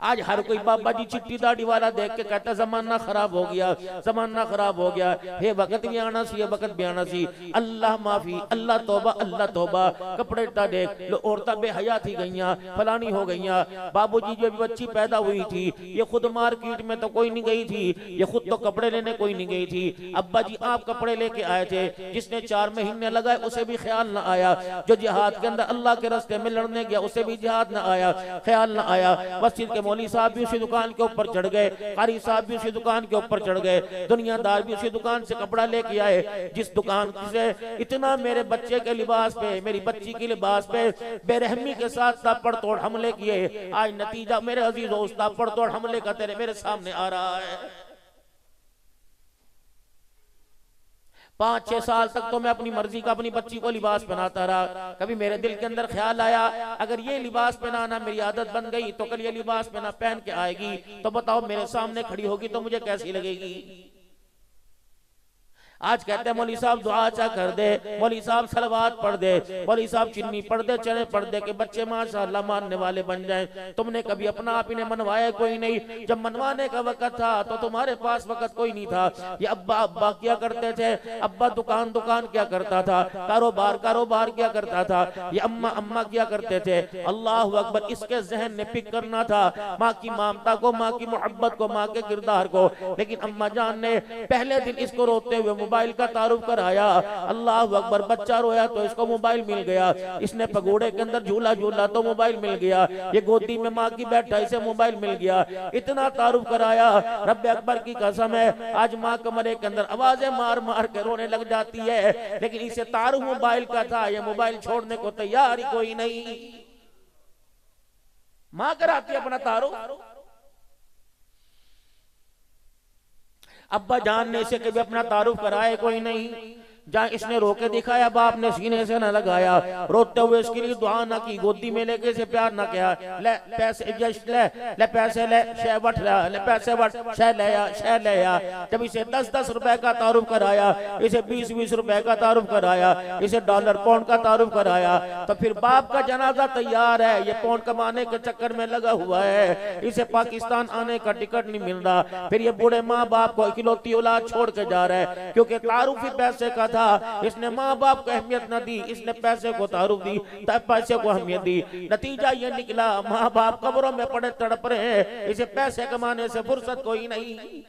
आज हर कोई बाबा जी चिट्टी दाढ़ी वाला देख के कहता जमाना खराब हो गया, जमाना खराब हो गया। हे वक्त भी आना सी, वक्त भी आना सी। अल्लाह माफी, अल्लाह तौबा, अल्लाह तौबा। कपड़े देख लो, औरतें बेहया थी गईया, फलानी हो गईया। बाबूजी जो बच्ची पैदा हुई थी ये खुद मार्केट में तो कोई नहीं गई थी, ये खुद तो कपड़े लेने कोई नहीं गई थी। अब्बा जी आप कपड़े लेके आए थे, जिसने 4 महीने लगाए उसे भी ख्याल न आया। जो जिहाद के अंदर अल्लाह के रास्ते में लड़ने गया उसे भी जिहाद न आया, ख्याल न आया। मस्जिद के मौलवी साहब भी उसी दुकान के ऊपर चढ़ गए, कारी साहब भी उसी दुकान के ऊपर चढ़ गए, दुनियादार भी उसी दुकान से कपड़ा लेके आए जिस दुकान से इतना मेरे बच्चे के लिबास पे, मेरी बच्ची के लिबास पे बेरहमी के साथ तापड़ तोड़ हमले किए। आज नतीजा मेरे अजीजों उस तापड़ तोड़ हमले का तेरे मेरे सामने आ रहा है। 5-6 साल तक तो मैं अपनी मर्जी का अपनी बच्ची को लिबास पहनाता रहा। कभी मेरे दिल के अंदर ख्याल आया अगर ये लिबास पहनाना मेरी आदत बन गई तो कल ये लिबास पहन के आएगी तो बताओ मेरे सामने खड़ी होगी तो मुझे कैसी लगेगी। आज कहते हैं मौलवी साहब दुआ चा कर दे, मौलवी साहब सलवात पढ़ दे, मौलवी साहब चिन्नी पढ़ दे, चने पढ़ दे के बच्चे माशाअल्लाह मानने वाले बन जाएं। तुमने कभी अपना आप इन्हें मनवाया कोई नहीं। जब मनवाने का वक्त था तो तुम्हारे पास वक्त कोई नहीं था। ये अब्बा अब्बा क्या करते थे, अब्बा दुकान दुकान क्या करता था, कारोबार कारोबार क्या करता था, ये अम्मा अम्मा क्या करते थे। अल्लाह अकबर, इसके जहन ने पिक करना था माँ की ममता को, माँ की मोहब्बत को, माँ के किरदार को। लेकिन अम्मा जान ने पहले दिन इसको रोते हुए मोबाइल का तारुफ कराया। अल्लाह अकबर, बच्चा रोया तो इसको मोबाइल मिल गया, इसने पगोड़े के अंदर झूला झूला तो मोबाइल मिल गया, ये गोदी में माँ की बैठा इसे मोबाइल मिल गया। इतना तारुफ कराया, रब्बे अकबर की कसम है आज माँ कमरे के अंदर आवाजें मार मार के रोने लग जाती है। लेकिन इसे तारुफ मोबाइल का था, ये मोबाइल छोड़ने को तैयार ही कोई नहीं। माँ कराती अपना तारुफ। अब्बा जान ने इसे कभी अपना तारुफ कराए कोई नहीं। जहाँ इसने रोके दिखाया बाप ने सीने से न लगाया, रोते हुए इसके लिए दुआ ना की, गोदी में लेके इसे प्यार ना किया। ले पैसे ले पैसे ले शह वठ ले पैसे वठ शह ले या। जब इसे 10-10 रुपए का तारुफ कराया, इसे 20-20 रुपए का तारुफ कराया, इसे डॉलर पाउंड का तारुफ कराया, तो फिर बाप का जनाजा तैयार है, ये पाउंड कमाने के चक्कर में लगा हुआ है, इसे पाकिस्तान आने का टिकट नहीं मिल रहा। फिर ये बूढ़े माँ बाप को इकलौती औलाद छोड़ के जा रहा है, क्योंकि तारुफ ही पैसे का था। इसने माँ बाप को अहमियत न दी, इसने पैसे को तारुफ दी, तब पैसे को अहमियत दी। नतीजा ये निकला माँ बाप कब्रों में पड़े तड़प रहे हैं, इसे पैसे कमाने से फुर्सत कोई नहीं।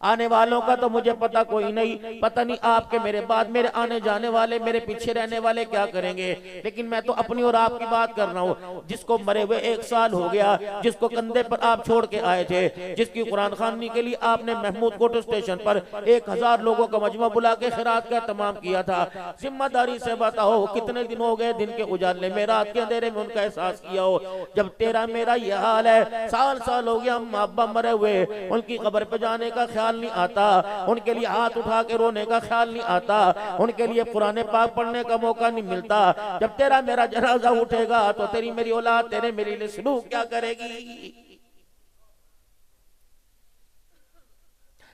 आने वालों का तो मुझे पता कोई नहीं, पता नहीं आपके मेरे बाद मेरे आने जाने वाले, मेरे पीछे रहने वाले क्या करेंगे। लेकिन मैं तो अपनी और आपकी बात कर रहा हूँ। जिसको मरे हुए 1 साल हो गया, जिसको कंधे पर आप छोड़ के आए थे, जिसकी कुरान खानी के लिए आपने महमूद कोट स्टेशन पर 1000 लोगों का मजमा बुला के खिरात का तमाम किया था। जिम्मेदारी से बताओ कितने दिन हो गए दिन के उजाले में, रात के अंधेरे में उनका एहसास किया हो। जब तेरा मेरा ये हाल है, साल साल हो गया अम्मा अब्बा मरे हुए, उनकी कब्र पे जाने का ख्याल नहीं आता, उनके लिए हाथ उठा के रोने का ख्याल नहीं आता, उनके लिए कुरान पाक पढ़ने का मौका नहीं मिलता। जब तेरा मेरा जनाजा उठेगा तो तेरी मेरी औलाद तेरे मेरे लिए सलूक क्या करेगी।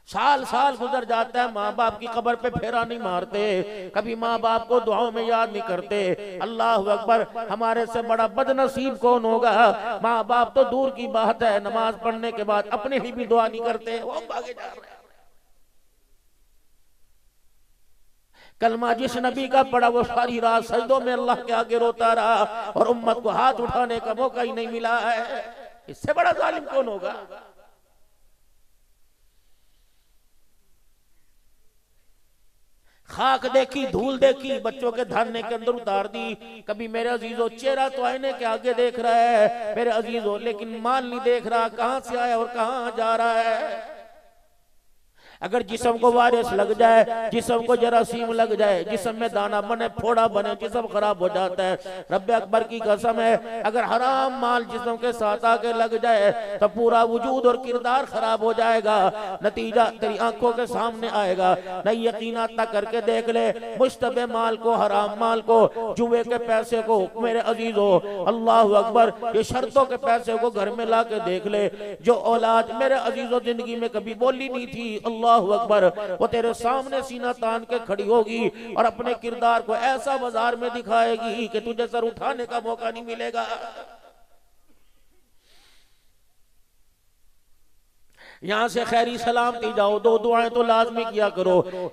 साल साल गुजर जाता है, माँ बाप की कब्र पे फेरा नहीं मारते, कभी माँ बाप को दुआओं में याद नहीं करते। अल्लाह अकबर, हमारे से बड़ा बदनसीब कौन होगा। माँ बाप तो दूर की बात है, नमाज पढ़ने के बाद अपने लिए भी दुआ नहीं करते, वो भागे जा रहे हैं। कलमा जिस नबी का पड़ा वो सारी रात सजदों में अल्लाह के आगे रोता रहा और उम्मत को हाथ उठाने का मौका ही नहीं मिला है। इससे बड़ा जालिम कौन होगा। खाक देखी, धूल देखी, बच्चों के धरने के अंदर उतार दी। कभी मेरे अजीजों चेहरा तो आईने के आगे देख रहा है मेरे अजीजों, लेकिन माल नहीं देख रहा, कहां से आया और कहां जा रहा है। अगर जिस्म को वायरस लग जाए, जिस्म को जरासीम लग जाए, जिस्म में दाना बने, फोड़ा बने, जिस्म खराब हो जाता है। रब्बे अकबर की कसम है अगर हराम माल जिस्म के साथ आके लग जाए तो पूरा वजूद और किरदार खराब हो जाएगा, नतीजा तेरी आंखों के सामने आएगा। नहीं यकीन आता करके देख ले, मुश्तबे माल को, हराम माल को, जुए के पैसे को मेरे अजीजों, अल्लाह अकबर, ये शर्तों के पैसे को घर में ला के देख ले। जो औलाद मेरे अजीजों जिंदगी में कभी बोली नहीं थी, अल्लाह अल्लाहु अकबर, वो तेरे सामने सीना तान के खड़ी होगी और अपने किरदार को ऐसा बाजार में दिखाएगी कि तुझे सर उठाने का मौका नहीं मिलेगा। यहाँ से खैरी सलामती जाओ, दो दुआएं तो लाजमी किया करो।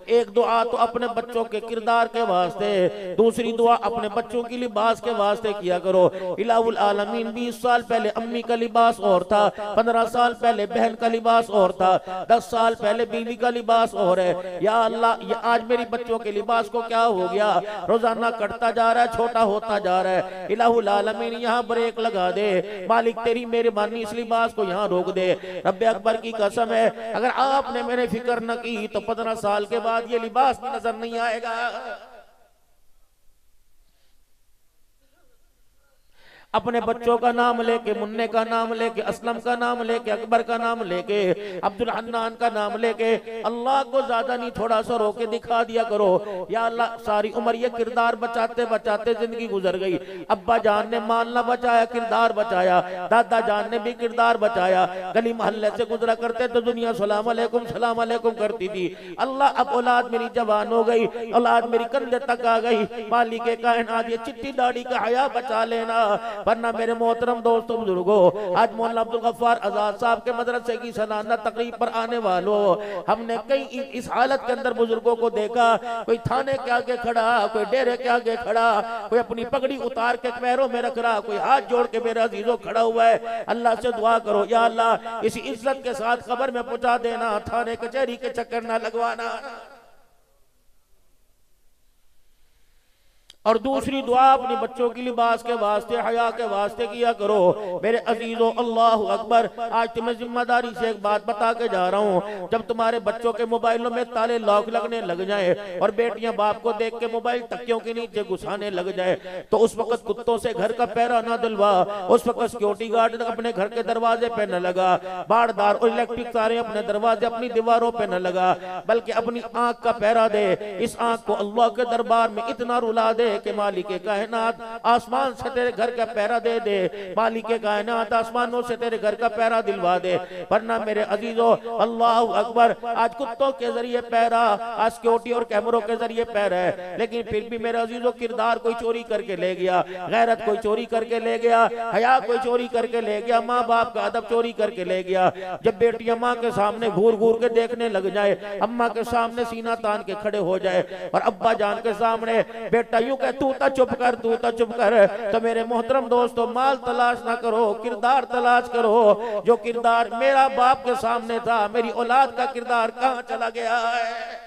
एक दुआ तो अपने बच्चों के किरदार के वास्ते, दूसरी दुआ अपने बच्चों की लिबास के वास्ते किया करो। इलाहुल आलमीन 20 साल पहले अम्मी का लिबास और था, 15 साल पहले बहन का लिबास और था, 10 साल पहले बीवी का लिबास और है। या अल्लाह, आज मेरी बच्चों के लिबास को क्या हो गया, रोजाना कटता जा रहा है, छोटा होता जा रहा है। इलाहुल आलमीन यहाँ ब्रेक लगा दे, मालिक तेरी मेहरबानी इस लिबास को यहाँ रोक दे। रब्बे अकबर की कसम है, अगर आपने मेरे फिक्र न की तो 15 साल के बाद ये लिबास भी नजर नहीं आएगा। अपने बच्चों का नाम लेके, मुन्ने का नाम लेके, असलम का नाम लेके, अकबर का नाम लेके, अब्दुल हन्नान का नाम लेके अल्लाह को ज्यादा नहीं थोड़ा सा रोके दिखा दिया करो। या अल्लाह, सारी उम्र ये किरदार बचाते बचाते जिंदगी गुजर गई। अब्बा जान ने माल न बचाया, किरदार बचाया, दादा जान ने भी किरदार बचाया। गली मोहल्ले से गुजरा करते तो दुनिया सलाम अलैकुम करती थी। अल्लाह, अब औलाद मेरी जवान हो गई, औलाद मेरी कंधे तक आ गई, मालिक कायनात ये चिट्टी दाढ़ी का हया बचा लेना। वरना मेरे मोहतरम दोस्तों बुजुर्गों, आज मौलाना अब्दुल गफ्फार आजाद साहब के मदरसे की सालाना तकरीब पर आने वालों, हमने कई इस हालत के अंदर बुजुर्गों को देखा, कोई थाने के आगे खड़ा, कोई डेरे के आगे खड़ा, कोई अपनी पगड़ी उतार के पैरों में रख रहा, कोई हाथ जोड़ के मेरा अजीजों खड़ा हुआ है। अल्लाह से दुआ करो, या अल्लाह इसी इज्जत के साथ कब्र में पहुंचा देना, थाने कचहरी के चक्कर ना लगवाना। और दूसरी दुआ अपने बच्चों की लिबास के वास्ते, हया के वास्ते किया करो। मेरे अजीजों, अल्लाह अकबर, आज तुम्हें जिम्मेदारी से एक बात बता के जा रहा हूँ। जब तुम्हारे बच्चों के मोबाइलों में ताले लॉक लगने लग जाए और बेटियां बाप को देख के मोबाइल तकियों के नीचे घुसाने लग जाए, तो उस वक्त कुत्तों से घर का पहरा ना दिलवा, उस वक्त सिक्योरिटी गार्ड अपने घर के दरवाजे पे न लगा, बारदार और इलेक्ट्रिक तारे अपने दरवाजे अपनी दीवारों पे न लगा, बल्कि अपनी आंख का पहरा दे। इस आंख को अल्लाह के दरबार में इतना रुला दे कि मालिक कायनात आसमान से तेरे घर का पहरा दे दे, मालिक कायनात आसमानों से तेरे घर का पहरा दिलवा दे। वरना मेरे अजीजों, अल्लाह अकबर, आज कुत्तों के जरिए पहरा, आज सिक्योरिटी और कैमरों के जरिए पहरा है, लेकिन फिर भी मेरे अजीजों किरदार कोई चोरी करके ले गया, गैरत कोई चोरी करके ले गया, हया कोई चोरी करके ले गया, माँ बाप का अदब चोरी करके ले गया। जब बेटियां माँ के सामने घूर घूर के देखने लग जाए, अम्मा के सामने सीना तान के खड़े हो जाए और अब्बा जान के सामने बेटा यूं कह तू ता चुप कर, तू ता चुप कर, तो मेरे मोहतरम दोस्तों, माल तलाश ना करो, किरदार तलाश करो। जो किरदार मेरा बाप के सामने था, मेरी औलाद का किरदार कहां चला गया है।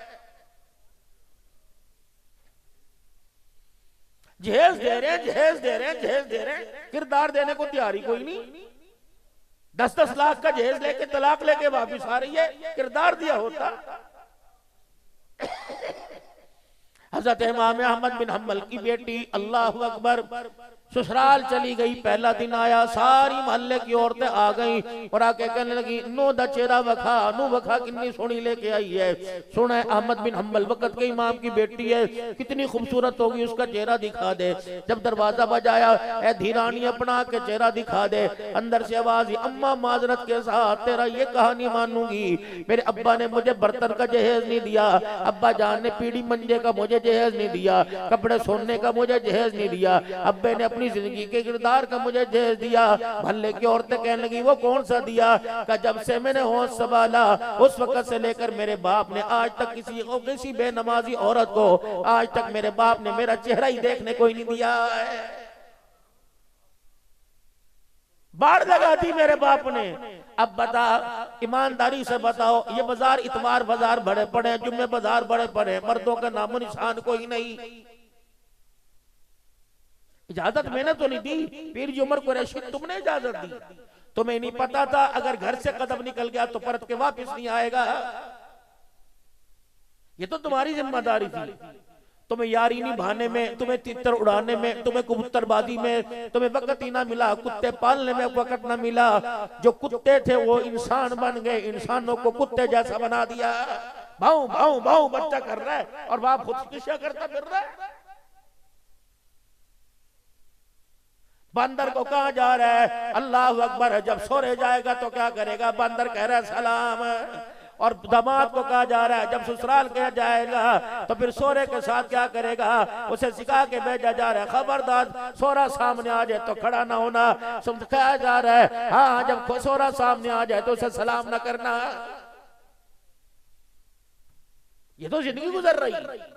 जहेज दे रहे, जहेज दे रहे, जहेज दे रहे, किरदार देने को तैयारी कोई नहीं। 10-10 लाख का जहेज लेके तलाक लेके वापिस आ रही है, किरदार दिया होता। हजरत इमाम अहमद बिन हम्बल की बेटी अल्लाह अकबर ससुराल चली गई, पहला दिन आया, सारी मोहल्ले की औरतें आ गईं और आके कहने लगी, नो दा चेहरा वखा, नु वखा कितनी सोनी लेके आई है। सुना है अहमद बिन हम्बल वक्त के इमाम की बेटी है, कितनी खूबसूरत होगी, उसका चेहरा दिखा दे। जब दरवाजा बजाया, ए धीरानी अपना के चेहरा दिखा दे। अंदर से आवाज, अम्मा माजरत के साथ तेरा ये कहानी मानूंगी, मेरे अब्बा ने मुझे बर्तन का जहेज नहीं दिया, अब्बा जान ने पीढ़ी मंजे का मुझे जहेज नहीं दिया, कपड़े सोने का मुझे जहेज नहीं दिया, अब्बे ने जिंदगी के किरदार का मुझे जहेज दिया। भल्ले की औरतें कहने लगी, वो कौन सा दिया? का जब से मैंने होश संभाला, उस वक्त से लेकर मेरे बाप ने आज तक किसी बेनमाजी औरत को आज तक मेरे बाप ने मेरा चेहरा ही देखने को ही नहीं दिया है। बाढ़ लगा दी मेरे बाप ने। अब बता, ईमानदारी से बताओ, ये बाजार इतवार बाजार बड़े पड़े, जुम्मे बाजार बड़े पड़े, मर्दों का नामो निशान कोई नहीं। इजाजत मैंने तो नहीं दी, पीर जी उमर कुरैशी तुमने इजाजत दी। तुम्हें नहीं पता था अगर घर से कदम निकल गया तो परत के वापस नहीं आएगा? ये तो तुम्हारी जिम्मेदारी थी। तुम्हें यारी निभाने में, तुम्हें तितर उड़ाने में, तुम्हें कबूतरबाजी में तुम्हें वक्त ही ना मिला, कुत्ते पालने में वक्त ना मिला। जो कुत्ते थे वो इंसान बन गए, इंसानों को कुत्ते जैसा बना दिया। भाऊ भाऊ भाऊ बच्चा कर रहा है और बाप खुदकुशियां करता फिर रहा है। बंदर को कहा जा रहा है, अल्लाह अकबर, जब सोरे जाएगा तो क्या करेगा? बंदर कह रहा है सलाम, और दामाद को कहा जा रहा है जब ससुराल किया जाएगा तो फिर सोरे के साथ क्या करेगा, उसे सिखा के भेजा जा रहा है खबरदार सोरा सामने आ जाए तो खड़ा ना होना। कहा जा रहा है हाँ जब सोरा सामने आ जाए तो उसे सलाम ना करना। ये तो जिंदगी गुजर रही है।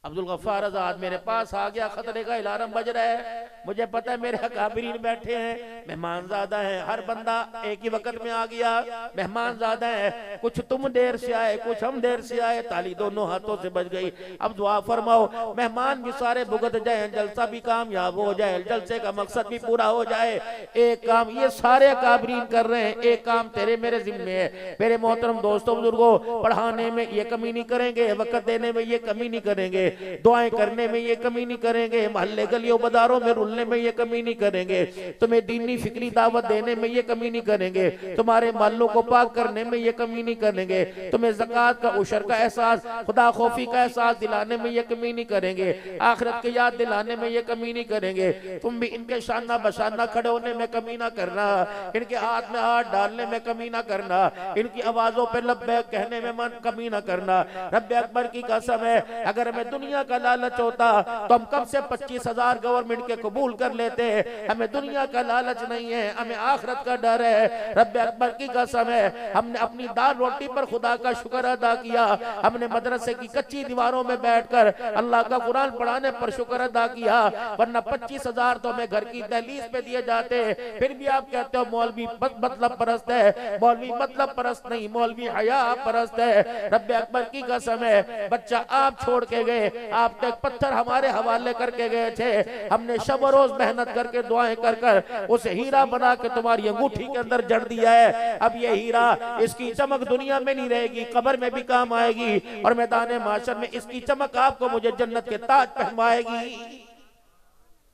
अब्दुल गफ्फार आजाद मेरे पास आ गया, खतरे का अलार्म बज रहा है, मुझे पता है मेरे अकाबरीन बैठे हैं, मेहमान ज़्यादा हैं, हर बंदा एक ही वक्त में आ गया, मेहमान ज़्यादा है, कुछ तुम देर से आए कुछ हम देर से आए, ताली दोनों हाथों से बज गई। अब दुआ फरमाओ मेहमान भी सारे भुगत जाए, जलसा भी कामयाब हो जाए, जलसे का मकसद भी पूरा हो जाए। एक काम ये सारे अकाबरीन कर रहे हैं, एक काम तेरे मेरे जिम्मे है। मेरे मोहतरम दोस्तों बुजुर्गों, पढ़ाने में ये कमी नहीं करेंगे, वक्त देने में ये कमी नहीं करेंगे, दुआएं करने में ये कमी नहीं करेंगे, मोहल्ले गलियों बाजारों में रुलने में ये कमी नहीं करेंगे, तुम्हें दीनी फिक्री दावत देने में ये कमी नहीं करेंगे, तुम्हारे मालों को पाक करने में ये कमी नहीं करेंगे, तुम्हें ज़कात का उशर का एहसास खुदा खौफी का एहसास दिलाने में ये कमी नहीं करेंगे, आखिरत की याद दिलाने में ये कमी नहीं करेंगे। तुम भी इनके शाना बशाना खड़े होने में कमी ना करना, इनके हाथ में हाथ डालने में कमी ना करना, इनकी आवाजों पर लब्बैक कहने में मन कमी ना करना। रब्बे अकबर की कसम है अगर मैं दुनिया का लालच होता तो हम कब से 25,000 गवर्नमेंट के कबूल कर लेते। हमें दुनिया का लालच नहीं है, हमें आखिरत का डर है। रब्बे अकबर की कसम है हमने अपनी दाल रोटी पर खुदा का शुक्र अदा किया, हमने मदरसे की कच्ची दीवारों में बैठकर अल्लाह का कुरान पढ़ाने पर शुक्र अदा किया, वरना 25,000 तो हमें घर की दहलीज पे दिए जाते। फिर भी आप कहते हो मौलवी मतलब परस्त है, मौलवी मतलब परस्त नहीं, मौलवी हया परस्त है। रब्बे अकबर की कसम है बच्चा आप छोड़ के गए, आप तो एक पत्थर हमारे हवाले करके गए थे, हमने शब रोज मेहनत करके दुआएं कर कर उसे हीरा बना के तुम्हारी अंगूठी के अंदर जड़ दिया है। अब ये हीरा इसकी चमक दुनिया में नहीं रहेगी, कब्र में भी काम आएगी और मैदान माशर में इसकी चमक आपको मुझे जन्नत के ताज पहनवाएगी।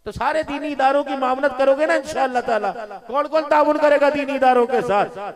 तो सारे दीनी इदारों की मामनत करोगे ना इंशाअल्लाह ताला। कौन कौन ताउन करेगा दीनी इदारों के साथ?